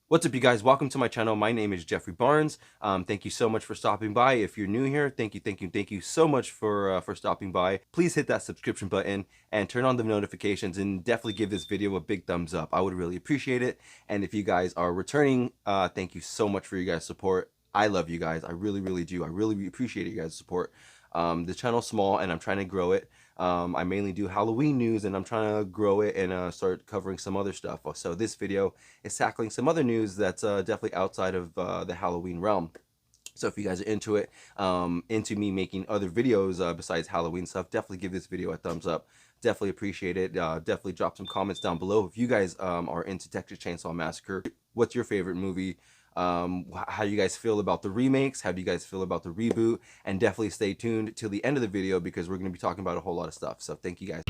What's up, you guys? Welcome to my channel. My name is Jeffrey Barnes. Thank you so much for stopping by. If you're new here, thank you so much for stopping by. Please hit that subscription button and turn on the notifications, and definitely give this video a big thumbs up. I would really appreciate it. And if you guys are returning, thank you so much for your guys' support. I love you guys. I really, really do. I really appreciate you guys' support. The channel's small, and I'm trying to grow it. I mainly do Halloween news, and I'm trying to grow it and start covering some other stuff. So this video is tackling some other news that's definitely outside of the Halloween realm. So if you guys are into it, into me making other videos besides Halloween stuff, definitely give this video a thumbs up. Definitely appreciate it. Definitely drop some comments down below if you guys are into Texas Chainsaw Massacre. What's your favorite movie? How you guys feel about the remakes? How do you guys feel about the reboot? And definitely stay tuned till the end of the video because we're going to be talking about a whole lot of stuff. So thank you guys.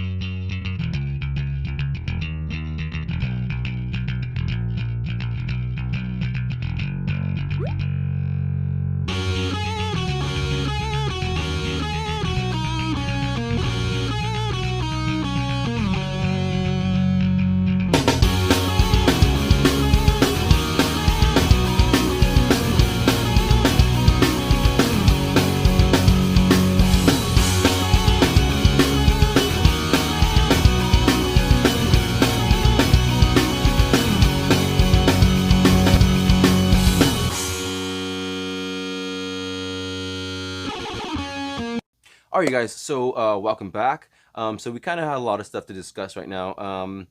All right, you guys, so welcome back. So we kind of had a lot of stuff to discuss right now.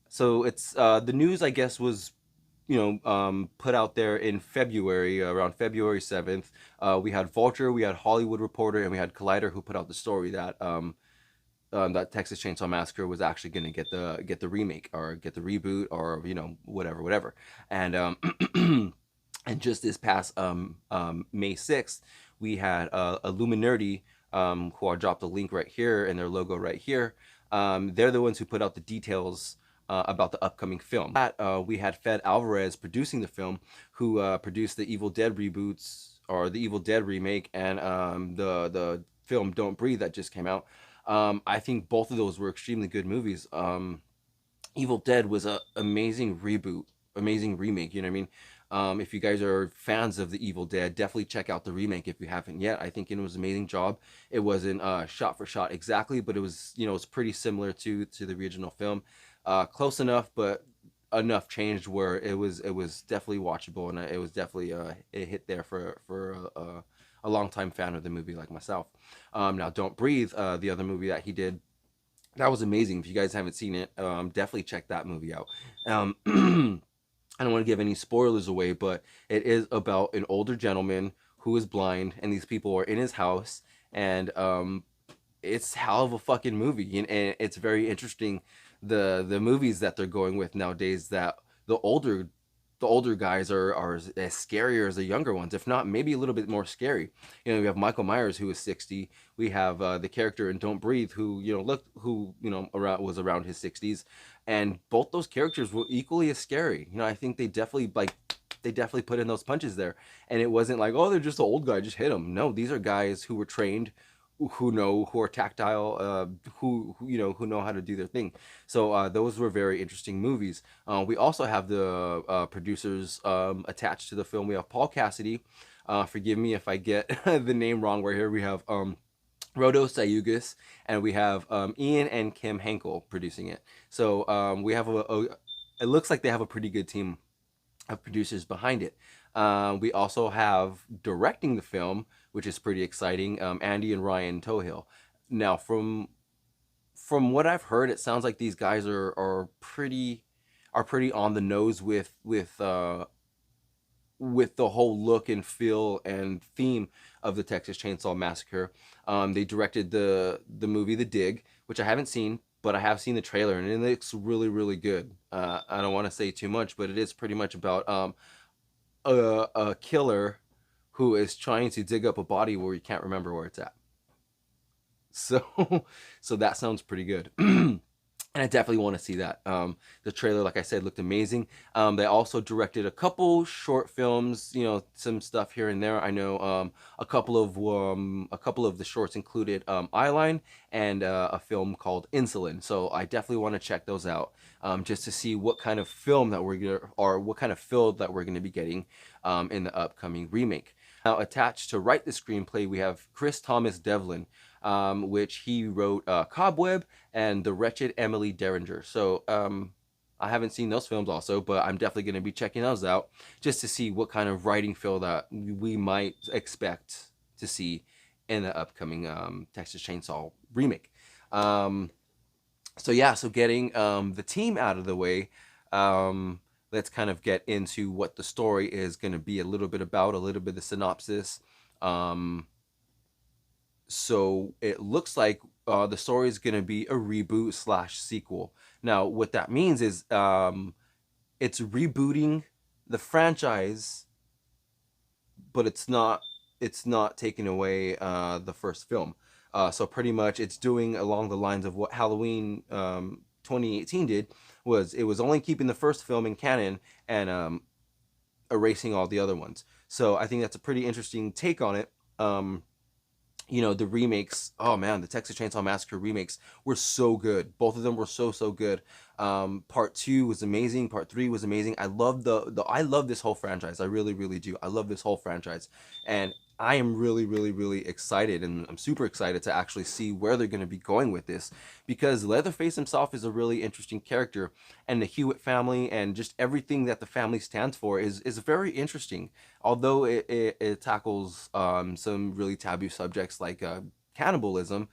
So it's the news, I guess, was put out there in February, around February 7th. We had Vulture, we had Hollywood Reporter, and we had Collider who put out the story that that Texas Chainsaw Massacre was actually going to get the remake or get the reboot or whatever. And and just this past May 6th, we had Illuminati, who I'll drop the link right here and their logo right here. They're the ones who put out the details about the upcoming film. We had Fed Alvarez producing the film, who produced the Evil Dead reboots or the Evil Dead remake and the film Don't Breathe that just came out. I think both of those were extremely good movies. Evil Dead was an amazing reboot, amazing remake. You know what I mean? If you guys are fans of the Evil Dead, definitely check out the remake if you haven't yet. I think it was an amazing job. It wasn't shot for shot exactly, but it was, it's pretty similar to the original film. Close enough, but enough changed where it was definitely watchable, and it was definitely a hit there for a longtime fan of the movie like myself. Now, Don't Breathe, the other movie that he did, that was amazing. If you guys haven't seen it, definitely check that movie out. I don't want to give any spoilers away, but it is about an older gentleman who is blind, and these people are in his house, and it's hell of a fucking movie, and it's very interesting the movies that they're going with nowadays. That the older guys are as scary as the younger ones, if not maybe a little bit more scary. We have Michael Myers, who is 60. We have the character in Don't Breathe, who was around his 60s, and both those characters were equally as scary. I think they definitely put in those punches there, and it wasn't like, oh, they're just an old guy, just hit him. No, these are guys who were trained, who are tactile, who know how to do their thing. So those were very interesting movies. We also have the producers attached to the film. We have Paul Cassidy. Forgive me if I get the name wrong. Right here we have Rodo Sayugas, and we have Ian and Kim Henkel producing it. So we have it looks like they have a pretty good team of producers behind it. We also have directing the film, which is pretty exciting, Andy and Ryan Tohill. Now, from what I've heard, it sounds like these guys are pretty on the nose with the whole look and feel and theme of the Texas Chainsaw Massacre. They directed the movie The Dig, which I haven't seen, but I have seen the trailer, and it looks really, really good. I don't want to say too much, but it is pretty much about a killer who is trying to dig up a body where he can't remember where it's at. So, so that sounds pretty good. and I definitely want to see that. The trailer, like I said, looked amazing. They also directed a couple short films, some stuff here and there. I know a couple of the shorts included Eyeline and a film called Insulin. So I definitely want to check those out, just to see what kind of film that we're gonna, or what kind of film that we're gonna be getting in the upcoming remake. Now, attached to write the screenplay, we have Chris Thomas Devlin, which he wrote Cobweb and The Wretched Emily Derringer. So I haven't seen those films also, but I'm definitely going to be checking those out just to see what kind of writing feel that we might expect to see in the upcoming Texas Chainsaw remake. So yeah, so getting the team out of the way, let's kind of get into what the story is going to be a little bit about, a little bit of the synopsis. Um, so it looks like the story is going to be a reboot slash sequel. Now, what that means is it's rebooting the franchise, but it's not taking away the first film. So pretty much it's doing along the lines of what Halloween 2018 did. It was only keeping the first film in canon and erasing all the other ones. So I think that's a pretty interesting take on it. The remakes, oh man, the Texas Chainsaw Massacre remakes were so good. Both of them were so good. Part 2 was amazing. Part 3 was amazing. I love I love this whole franchise. I really do. I love this whole franchise. And I am really excited, and I'm super excited to actually see where they're going to be going with this, because Leatherface himself is a really interesting character, and the Hewitt family and just everything that the family stands for is very interesting. Although it tackles some really taboo subjects like cannibalism,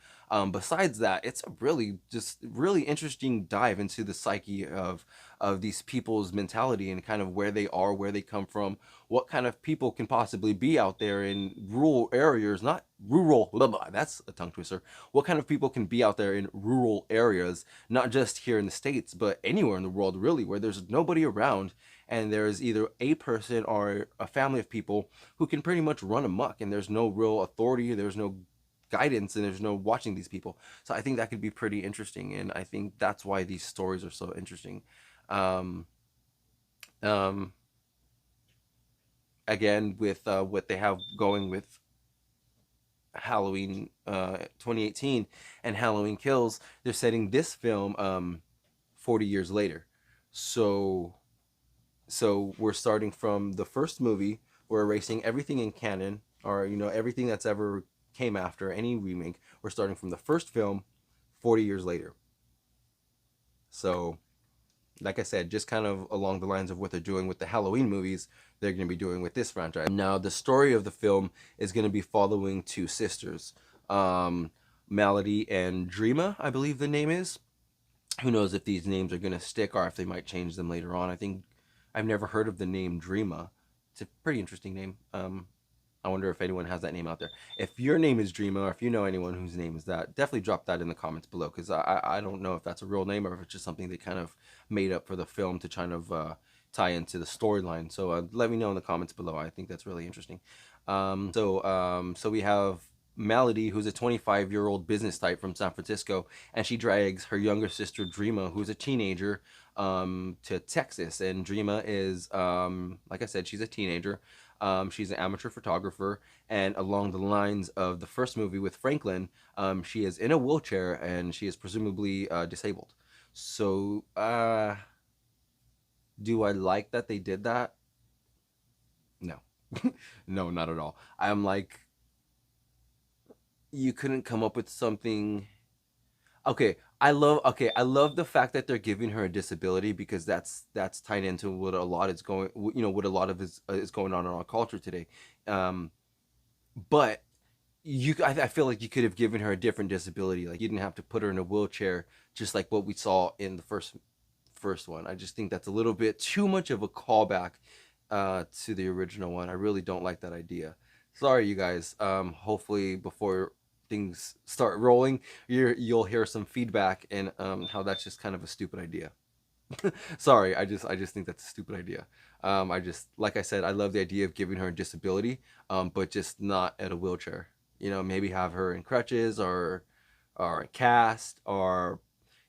besides that, it's a really interesting dive into the psyche of these people's mentality and kind of where they are, where they come from, what kind of people can possibly be out there in rural areas, not rural, blah, blah, that's a tongue twister. What kind of people can be out there in rural areas, not just here in the States, but anywhere in the world, really, where there's nobody around and there's either a person or a family of people who can pretty much run amok, and there's no real authority, there's no guidance, and there's no watching these people. So I think that could be pretty interesting, and I think that's why these stories are so interesting. Um, um, Again, with what they have going with Halloween 2018 and Halloween Kills, they're setting this film 40 years later. So we're starting from the first movie. We're erasing everything in canon, or everything that's ever came after any remake. We're starting from the first film 40 years later. So like I said, just kind of along the lines of what they're doing with the Halloween movies, they're going to be doing with this franchise. Now, the story of the film is going to be following two sisters, um, Malady and Dreama, I believe the name is. Who knows if these names are going to stick or if they might change them later on. I think I've never heard of the name Dreama. It's a pretty interesting name. I wonder if anyone has that name out there. If your name is Dreama, or if you know anyone whose name is that, definitely drop that in the comments below, because I don't know if that's a real name or if it's just something they kind of made up for the film to kind of tie into the storyline. So let me know in the comments below. I think that's really interesting. So we have Malady, who's a 25-year-old business type from San Francisco, and she drags her younger sister Dreama, who's a teenager, to Texas. And Dreama is, like I said, she's a teenager. She's an amateur photographer, and along the lines of the first movie with Franklin, she is in a wheelchair and she is presumably disabled. So, do I like that they did that? No, no, not at all. I'm like, you couldn't come up with something. Okay, I love the fact that they're giving her a disability, because that's tied into what a lot is going, what a lot of is going on in our culture today. Um, but I feel like you could have given her a different disability. Like, you didn't have to put her in a wheelchair, just like what we saw in the first one. I just think that's a little bit too much of a callback to the original one. I really don't like that idea. Sorry, you guys. Hopefully, before things start rolling, you'll hear some feedback and how that's just kind of a stupid idea. Sorry, I just think that's a stupid idea. I just, like I said, I love the idea of giving her a disability, but just not at a wheelchair. Maybe have her in crutches, or a cast, or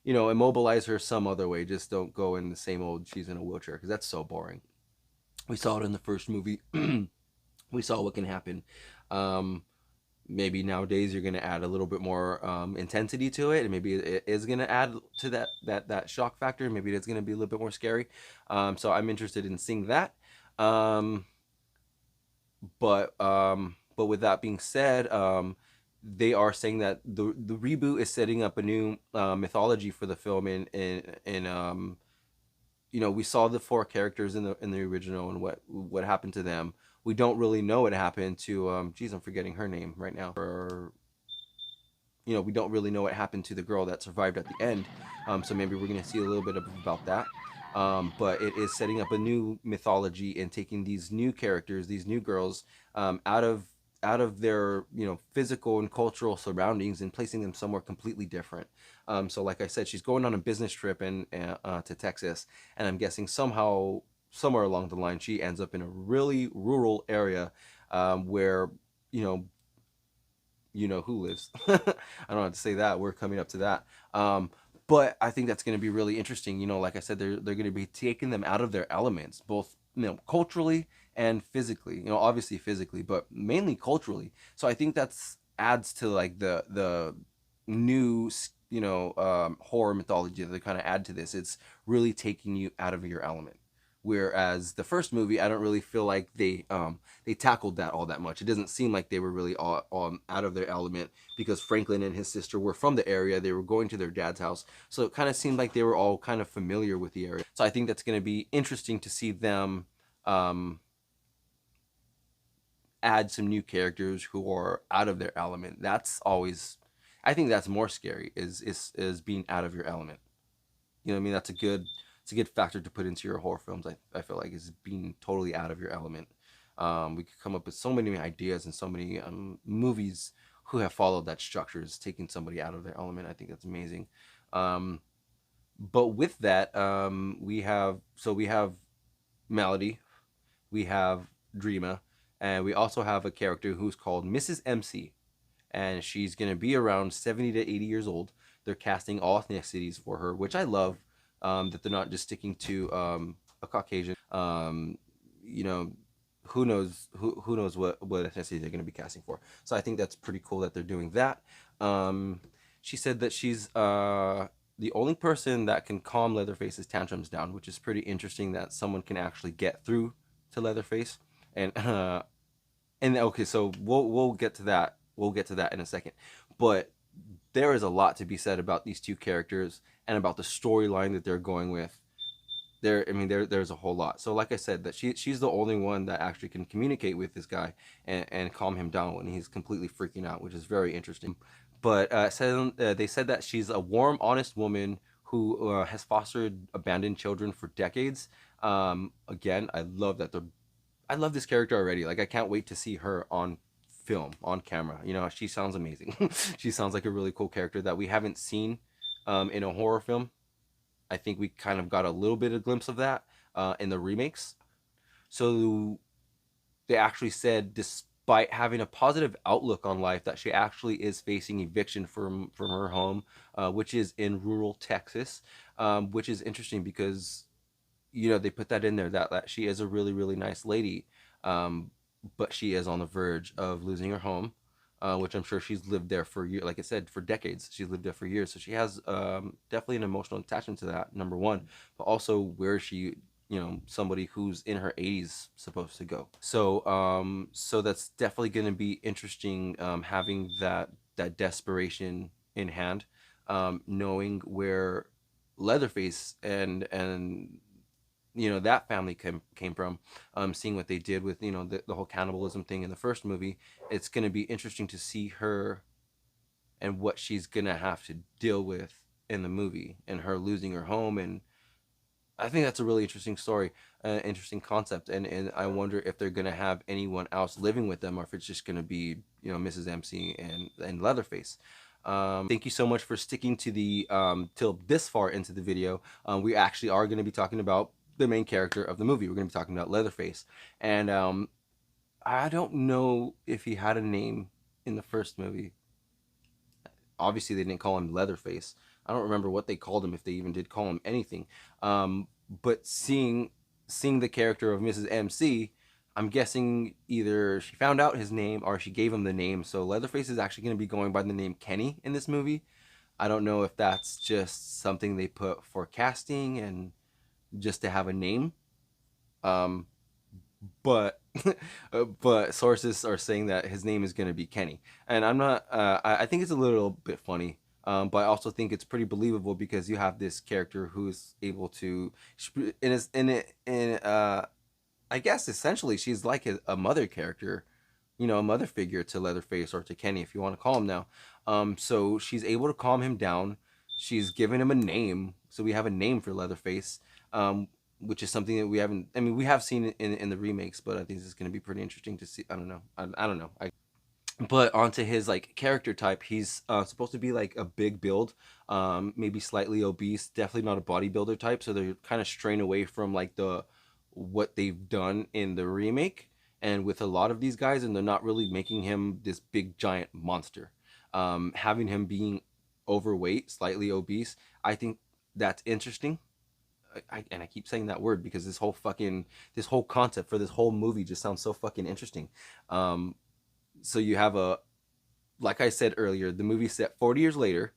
you know, immobilize her some other way. Just don't go in the same old she's in a wheelchair, because that's so boring. We saw it in the first movie. We saw what can happen. Um, Maybe nowadays you're going to add a little bit more intensity to it, and maybe it is going to add to that shock factor. Maybe it's going to be a little bit more scary. So I'm interested in seeing that. Um, but with that being said, they are saying that the reboot is setting up a new mythology for the film. In You know, we saw the four characters in the original and what happened to them. We don't really know what happened to geez, I'm forgetting her name right now. Or, you know, we don't really know what happened to the girl that survived at the end. So maybe we're gonna see a little bit about that. But it is setting up a new mythology and taking these new characters, these new girls, out of their, you know, physical and cultural surroundings, and placing them somewhere completely different. So like I said, she's going on a business trip to Texas, and I'm guessing somehow, somewhere along the line, she ends up in a really rural area, where, you know, you know who lives. I don't have to say that. We're coming up to that. But I think that's going to be really interesting. You know, like I said, they're going to be taking them out of their elements, both, you know, culturally and physically. You know, obviously physically, but mainly culturally. So I think that's adds to like the new, you know, horror mythology that they kind of add to this. It's really taking you out of your element. Whereas the first movie, I don't really feel like they tackled that all that much. It doesn't seem like they were really all out of their element, because Franklin and his sister were from the area. They were going to their dad's house, so it kind of seemed like they were all kind of familiar with the area. So I think that's going to be interesting to see them um, add some new characters who are out of their element. That's always, I think that's more scary, is being out of your element. You know what I mean? It's a good factor to put into your horror films. I feel like, is being totally out of your element. We could come up with so many ideas and so many movies who have followed that structure, is taking somebody out of their element. I think that's amazing. Um, but with that, we have Melody, we have Dreama, and we also have a character who's called Mrs. MC, and she's gonna be around 70 to 80 years old. They're casting all ethnicities for her, which I love. That they're not just sticking to a Caucasian. You know, who knows what ethnicity they're going to be casting for. So I think that's pretty cool that they're doing that. Um, she said that she's the only person that can calm Leatherface's tantrums down, which is pretty interesting that someone can actually get through to Leatherface. And okay, so we'll get to that. We'll get to that in a second. But there is a lot to be said about these two characters and about the storyline that they're going with. There's a whole lot. So like I said, that she's the only one that actually can communicate with this guy and calm him down when he's completely freaking out, which is very interesting. But they said that she's a warm, honest woman who has fostered abandoned children for decades. Again, I love this character already. Like, I can't wait to see her on film, on camera. You know, she sounds amazing. She sounds like a really cool character that we haven't seen in a horror film. I think we kind of got a little bit of glimpse of that in the remakes. So they actually said, despite having a positive outlook on life, that she actually is facing eviction from her home, which is in rural Texas, which is interesting because, you know, they put that in there, that she is a really, really nice lady, but she is on the verge of losing her home, which I'm sure she's lived there for years. Like I said, for decades, she's lived there for years. So she has definitely an emotional attachment to that, number one, but also where she, you know, somebody who's in her 80s supposed to go. So that's definitely going to be interesting, having that desperation in hand, knowing where Leatherface and you know that family came from, seeing what they did with, you know, the whole cannibalism thing in the first movie. It's going to be interesting to see her and what she's going to have to deal with in the movie, and her losing her home. And I think that's a really interesting story, interesting concept. And I wonder if they're going to have anyone else living with them, or if it's just going to be, you know, Mrs. MC and Leatherface. Thank you so much for sticking to the till this far into the video. We actually are going to be talking about the main character of the movie. We're going to be talking about Leatherface. And I don't know if he had a name in the first movie. Obviously, they didn't call him Leatherface. I don't remember what they called him, if they even did call him anything. But seeing the character of Mrs. MC, I'm guessing either she found out his name or she gave him the name. So Leatherface is actually going to be going by the name Kenny in this movie. I don't know if that's just something they put for casting and just to have a name. Um, but but sources are saying that his name is going to be Kenny, and I'm not. I think it's a little bit funny, but I also think it's pretty believable because you have this character who's able to, in his, in I guess essentially she's like a mother character, a mother figure to Leatherface or to Kenny if you want to call him now. So she's able to calm him down. She's given him a name, so we have a name for Leatherface. Which is something that we haven't. I mean, we have seen it in the remakes, but I think this is going to be pretty interesting to see. I don't know. I don't know. But onto his like character type, he's supposed to be like a big build, maybe slightly obese, definitely not a bodybuilder type. So they're kind of straying away from like the what they've done in the remake, and with a lot of these guys, and they're not really making him this big giant monster. Having him being overweight, slightly obese, I think that's interesting. And I keep saying that word because this whole concept for this whole movie just sounds so fucking interesting. Um, so you have like I said earlier, the movie set 40 years later.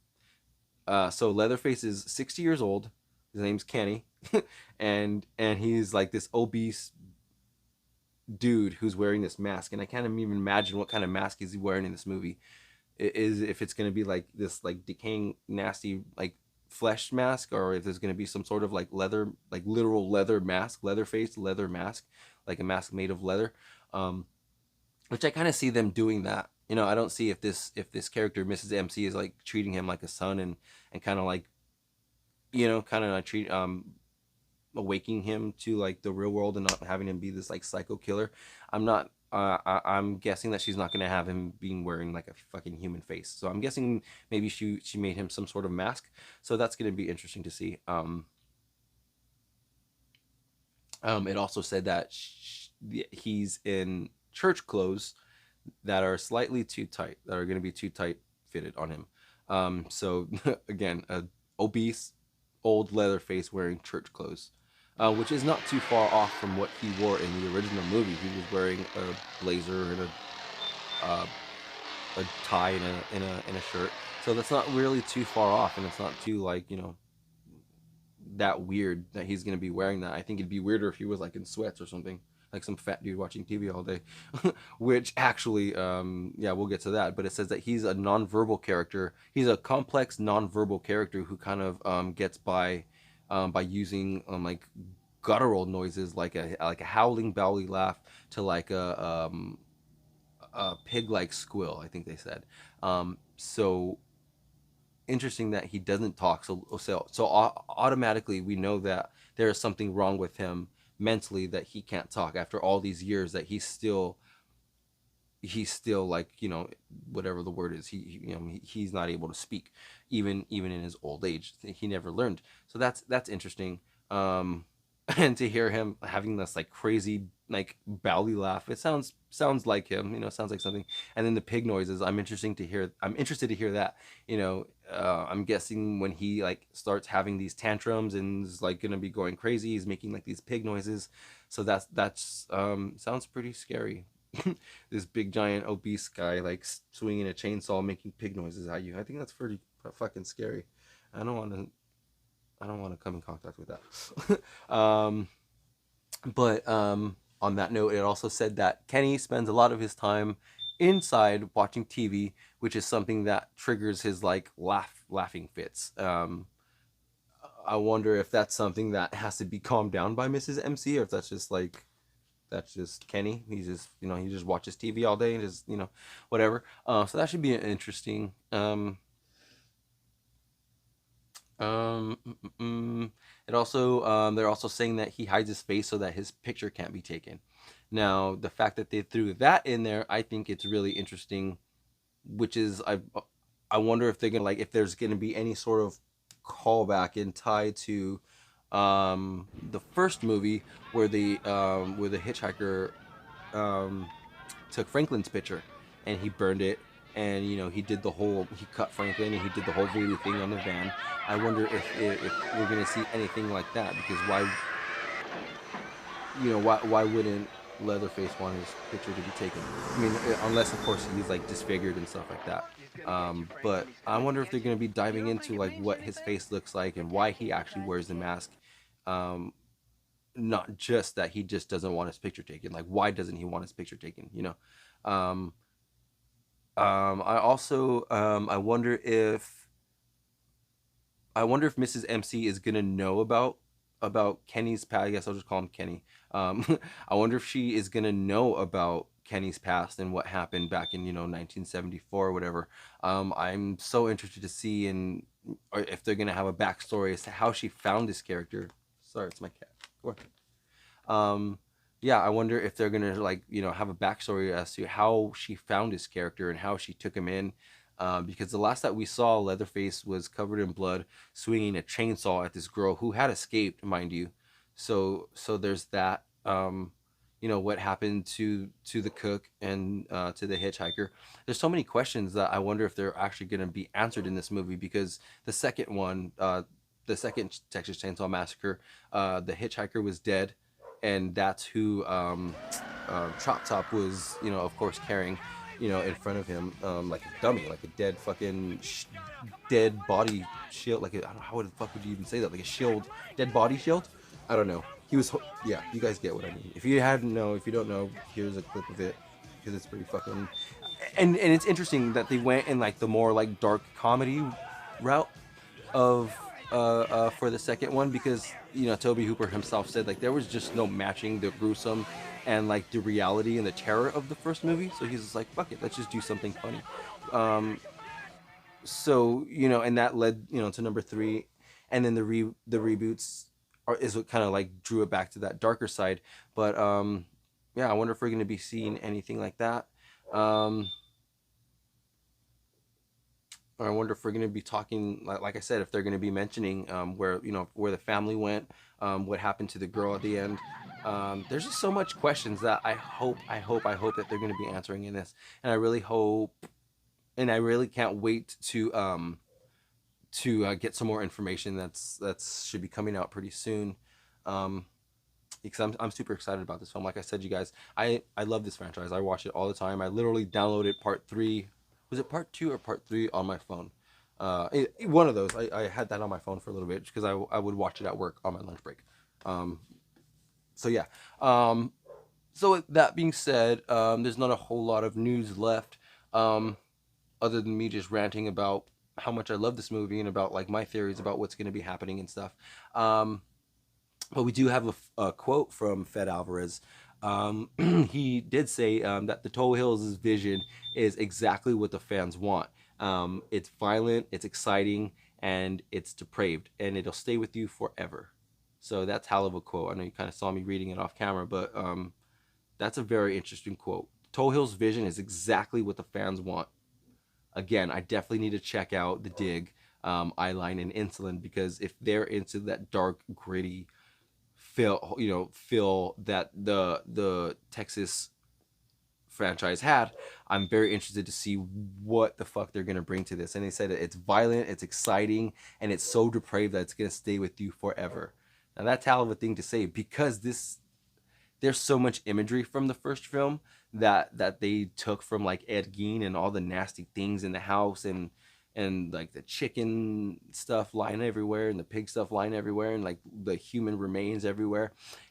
So Leatherface is 60 years old. His name's Kenny, and he's like this obese dude who's wearing this mask, and I can't even imagine what kind of mask is he wearing in this movie. It is if it's gonna be like this like decaying nasty like flesh mask, or if there's gonna be some sort of like leather, like literal leather mask, leather face, leather mask, like a mask made of leather. Um, which I kind of see them doing that. I don't see if this character Mrs. MC is like treating him like a son and kind of like kind of like treat awaking him to like the real world and not having him be this like psycho killer. I'm not. I'm guessing that she's not gonna have him being wearing like a fucking human face. So I'm guessing maybe she made him some sort of mask. So that's gonna be interesting to see. It also said that he's in church clothes that are slightly too tight, that are gonna be too tight fitted on him. So again, a obese old Leatherface wearing church clothes, which is not too far off from what he wore in the original movie. He was wearing a blazer and uh, a tie and a shirt, so that's not really too far off, and it's not too like that weird that he's gonna be wearing that. I think it'd be weirder if he was like in sweats or something, like some fat dude watching TV all day. Which actually, yeah, we'll get to that. But it says that he's a nonverbal character. He's a complex nonverbal character who kind of gets by using like guttural noises, like a howling belly laugh to like a pig like squeal. I think they said. So interesting that he doesn't talk. So automatically we know that there is something wrong with him mentally, that he can't talk after all these years, that he's still like whatever the word is, he's not able to speak even in his old age. He never learned. So that's interesting. And to hear him having this like crazy like belly laugh, it sounds like him, sounds like something. And then the pig noises, I'm interested to hear that. I'm guessing when he like starts having these tantrums and is like gonna be going crazy, he's making like these pig noises. So that's sounds pretty scary. This big giant obese guy like swinging a chainsaw making pig noises at you. I think that's pretty fucking scary. I don't want to I don't want to come in contact with that. But on that note, it also said that Kenny spends a lot of his time inside watching TV, which is something that triggers his like laughing fits. I wonder if that's something that has to be calmed down by Mrs. MC, or if that's just Kenny. He just watches TV all day and just whatever. So that should be interesting. Um, mm, mm, mm. It also they're also saying that he hides his face so that his picture can't be taken. Now, the fact that they threw that in there, I think it's really interesting. Which is, I wonder if they're gonna like if there's gonna be any sort of callback and tie to the first movie where the hitchhiker um, took Franklin's picture and he burned it and he did the whole, he cut Franklin and he did the whole voodoo thing on the van. I wonder if we're gonna see anything like that, because why wouldn't Leatherface want his picture to be taken? I mean, unless of course he's like disfigured and stuff like that. But I wonder if they're gonna be diving into like what his face looks like and why he actually wears the mask. Um, Not just that he just doesn't want his picture taken. Like, why doesn't he want his picture taken? Um, I also I wonder if Mrs. MC is gonna know about Kenny's past. I guess I'll just call him Kenny. I wonder if she is gonna know about Kenny's past and what happened back in 1974 or whatever. I'm so interested to see or if they're gonna have a backstory as to how she found this character. Sorry, it's my cat. Go on. Yeah, I wonder if they're gonna like have a backstory as to how she found his character and how she took him in. Because the last that we saw, Leatherface was covered in blood, swinging a chainsaw at this girl who had escaped, mind you. So there's that. What happened to the cook and to the hitchhiker. There's so many questions that I wonder if they're actually going to be answered in this movie, because the second one, the second Texas Chainsaw Massacre, the hitchhiker was dead, and that's who Chop Top was, of course, carrying, in front of him, like a dummy, like a dead fucking dead body shield. Like I don't know, how the fuck would you even say that? Like a shield, dead body shield. I don't know. He was, yeah. You guys get what I mean. If you don't know, here's a clip of it, because it's pretty fucking. And it's interesting that they went in like the more like dark comedy route of for the second one, because Toby Hooper himself said like there was just no matching the gruesome and like the reality and the terror of the first movie, so he's just like, fuck it, let's just do something funny. So and that led to number three, and then the reboots is what kind of like drew it back to that darker side. But yeah, I wonder if we're going to be seeing anything like that. I wonder if we're going to be talking, like I said, if they're going to be mentioning where the family went, what happened to the girl at the end. There's just so much questions that I hope that they're going to be answering in this, and I really hope, and I really can't wait to get some more information that's should be coming out pretty soon. Um, because I'm super excited about this film. Like I said, you guys, I love this franchise. I watch it all the time. I literally downloaded part three. Was it part two or part three on my phone? One of those. I had that on my phone for a little bit because I would watch it at work on my lunch break. Um, so yeah. So with that being said, there's not a whole lot of news left, other than me just ranting about how much I love this movie and about like my theories about what's going to be happening and stuff. But we do have a quote from Fed Alvarez. He did say that the Toll Hills' vision is exactly what the fans want. It's violent, it's exciting, and it's depraved, and it'll stay with you forever. So that's hell of a quote. I know you kind of saw me reading it off camera, but that's a very interesting quote. Toll Hills' vision is exactly what the fans want. Again, I definitely need to check out The Dig, Eyeline, and Insulin, because if they're into that dark, gritty feel that the Texas franchise had, I'm very interested to see what the fuck they're gonna bring to this. And they said it's violent, it's exciting, and it's so depraved that it's gonna stay with you forever. Now that's hell of a thing to say, because there's so much imagery from the first film that they took from like Ed Gein and all the nasty things in the house, and like the chicken stuff lying everywhere and the pig stuff lying everywhere and like the human remains everywhere.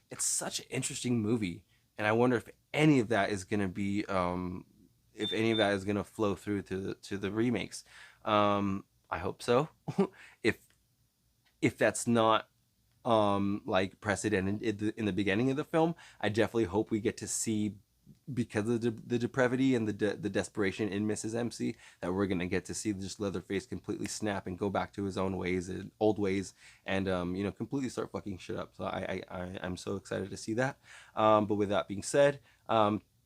It's such an interesting movie, and I wonder if any of that is gonna be if any of that is gonna flow through to the remakes. I hope so. if if that's not like precedent in the beginning of the film, I definitely hope we get to see, because of the depravity and the desperation in Mrs. MC, that we're gonna get to see just Leatherface completely snap and go back to his own ways and old ways, and completely start fucking shit up. So I'm so excited to see that. But with that being said,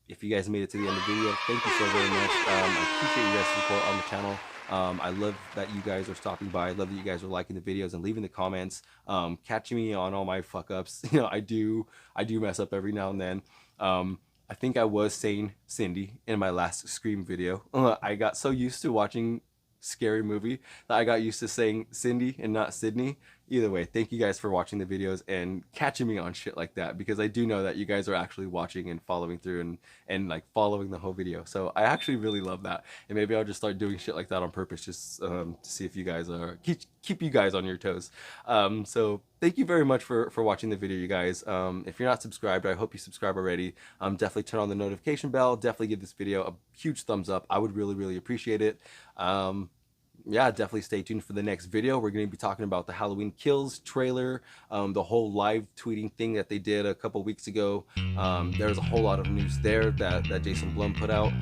if you guys made it to the end of the video, thank you so very much. I appreciate you guys' support on the channel. I love that you guys are stopping by. I love that you guys are liking the videos and leaving the comments, catching me on all my fuck ups. I do mess up every now and then. I think I was saying Cindy in my last Scream video. I got so used to watching scary movie that I got used to saying Cindy and not Sydney. Either way, thank you guys for watching the videos and catching me on shit like that, because I do know that you guys are actually watching and following through and like following the whole video. So I actually really love that, and maybe I'll just start doing shit like that on purpose, just to see if you guys are keep you guys on your toes. So thank you very much for watching the video, you guys. If you're not subscribed, I hope you subscribe already. Definitely turn on the notification bell. Definitely give this video a huge thumbs up. I would really appreciate it. Yeah, definitely stay tuned for the next video. We're going to be talking about the Halloween Kills trailer, the whole live tweeting thing that they did a couple weeks ago. There's a whole lot of news there that Jason Blum put out.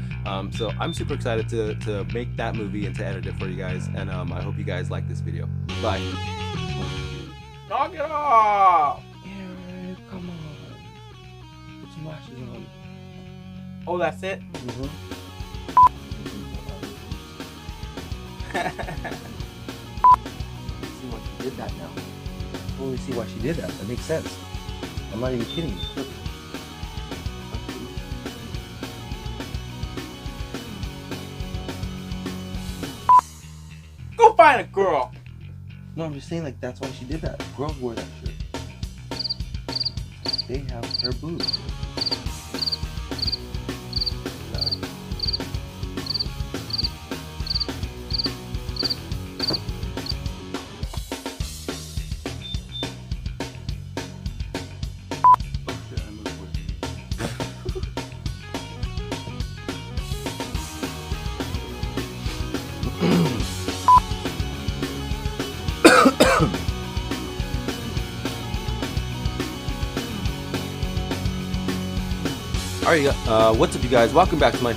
So I'm super excited to make that movie and to edit it for you guys. And I hope you guys like this video. Bye. Knock it off! Eric, come on. Put some lashes on. Oh, that's it? Mm-hmm. See why she did that now. I totally see why she did that. That makes sense. I'm not even kidding you. Look. Go find a girl! No, I'm just saying, like, that's why she did that. Girls wear that shirt. They have their boobs. Alright, what's up, you guys? Welcome back to my